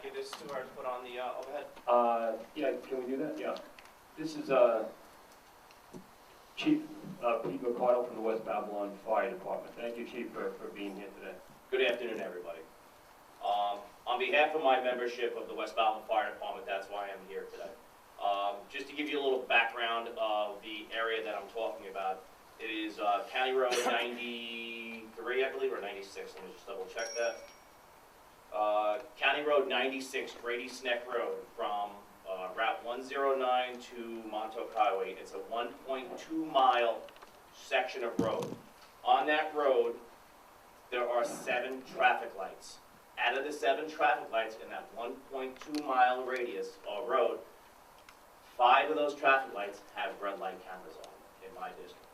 give this to her to put on the overhead? Yeah, can we do that? Yeah. This is Chief Pete McArdle from the West Babylon Fire Department. Thank you, Chief, for being here today. Good afternoon, everybody. On behalf of my membership of the West Babylon Fire Department, that's why I'm here today. Just to give you a little background of the area that I'm talking about, it is County Road 93, I believe, or 96. Let me just double check that. County Road 96, Grady Sneck Road, from Route 109 to Montauk Highway. It's a 1.2 mile section of road. On that road, there are 7 traffic lights. Out of the 7 traffic lights in that 1.2 mile radius or road, 5 of those traffic lights have red light cameras on them in my district.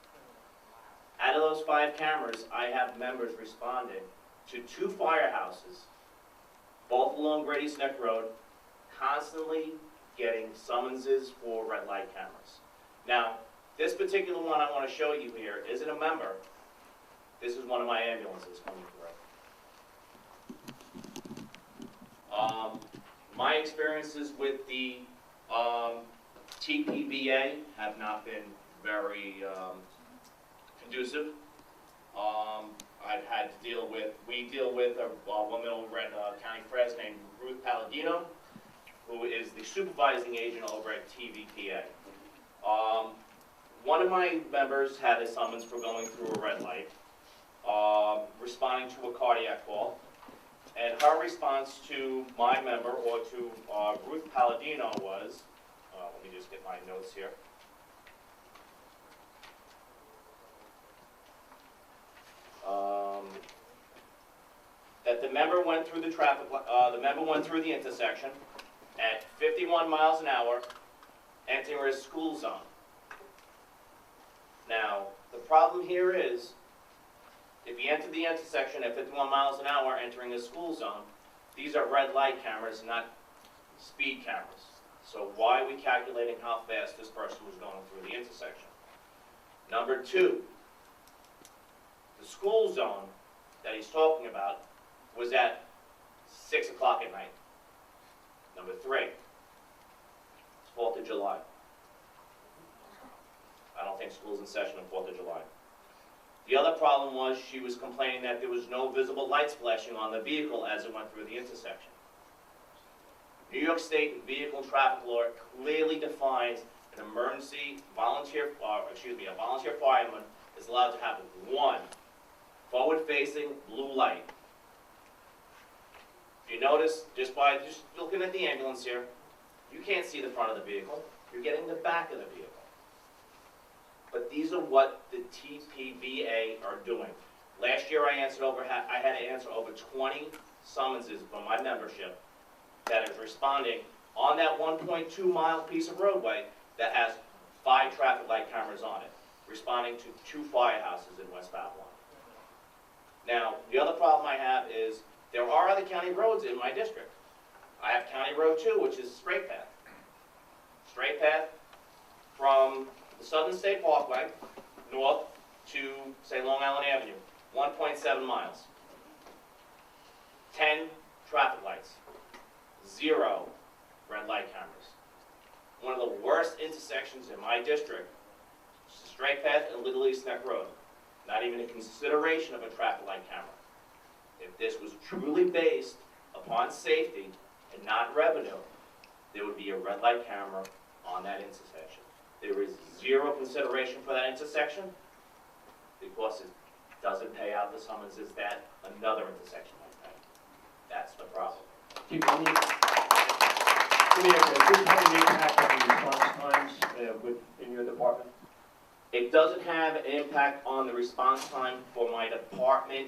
Out of those 5 cameras, I have members responding to 2 firehouses, both along Grady Sneck Road, constantly getting summonses for red light cameras. Now, this particular one I want to show you here isn't a member. This is one of my ambulances coming through. My experiences with the TPVA have not been very conducive. We deal with a woman over at County Press named Ruth Palladino, who is the supervising agent over at TVPA. One of my members had a summons for going through a red light, responding to a cardiac call, and her response to my member, or to Ruth Palladino, was, let me just get my notes here. That the member went through the intersection at 51 miles an hour, entering a school zone. Now, the problem here is, if you enter the intersection at 51 miles an hour, entering a school zone, these are red light cameras, not speed cameras. So why are we calculating how fast this person was going through the intersection? Number 2, the school zone that he's talking about was at 6 o'clock at night. Number 3, it's 4th of July. I don't think school's in session on 4th of July. The other problem was she was complaining that there was no visible lights flashing on the vehicle as it went through the intersection. New York State vehicle traffic law clearly defines an emergency volunteer, a volunteer fireman is allowed to have 1 forward-facing blue light. If you notice, just looking at the ambulance here, you can't see the front of the vehicle. You're getting the back of the vehicle. But these are what the TPVA are doing. Last year I had to answer over 20 summonses from my membership that is responding on that 1.2 mile piece of roadway that has 5 traffic light cameras on it, responding to 2 firehouses in West Babylon. Now, the other problem I have is there are other county roads in my district. I have County Road 2, which is a straight path. Straight path from the Southern State Parkway north to, say, Long Island Avenue, 1.7 miles. 10 traffic lights, 0 red light cameras. One of the worst intersections in my district, straight path and Little East Neck Road. Not even a consideration of a traffic light camera. If this was truly based upon safety and not revenue, there would be a red light camera on that intersection. There is 0 consideration for that intersection because it doesn't pay out the summonses that another intersection might pay. That's the problem. Chief, does this have an impact on the response times in your department? It doesn't have an impact on the response time for my department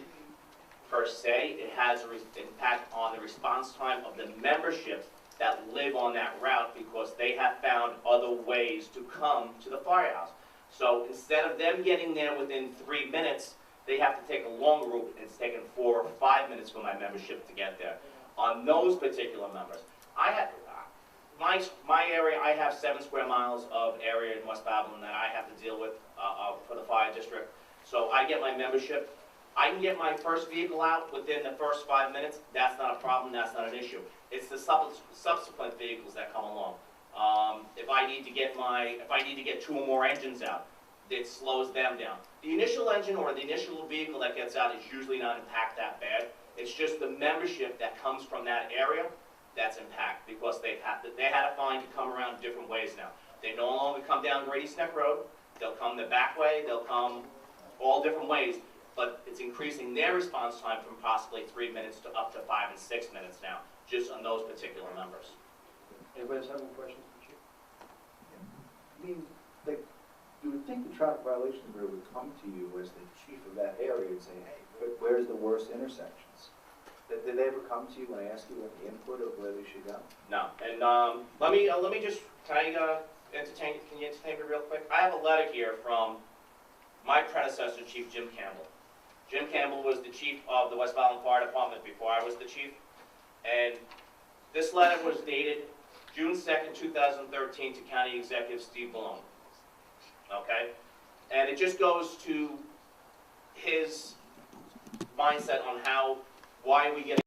per se. It has an impact on the response time of the membership that live on that route because they have found other ways to come to the firehouse. So instead of them getting there within 3 minutes, they have to take a long route. It's taken 4 or 5 minutes for my membership to get there. On those particular members, I have my area. I have 7 square miles of area in West Babylon that I have to deal with for the fire district. So I get my membership. I can get my first vehicle out within the first 5 minutes, that's not a problem, that's not an issue. It's the subsequent vehicles that come along. If I need to get 2 or more engines out, it slows them down. The initial engine or the initial vehicle that gets out is usually not impacted that bad. It's just the membership that comes from that area that's impacted, because they had to find to come around different ways now. They no longer come down Grady's Neck Road. They'll come the back way. They'll come all different ways, but it's increasing their response time from possibly 3 minutes to up to 5 and 6 minutes now, just on those particular numbers. Anybody else have any questions for Chief? I mean, like, you would think the traffic violation bureau would come to you as the chief of that area and say, hey, where's the worst intersections? Did they ever come to you and ask you what the input of where they should go? No, and let me just, can you entertain me real quick? I have a letter here from my predecessor, Chief Jim Campbell. Jim Campbell was the chief of the West Valley Fire Department before I was the chief, and this letter was dated June 2nd, 2013 to County Executive Steve Malone. Okay? And it just goes to his mindset on why we get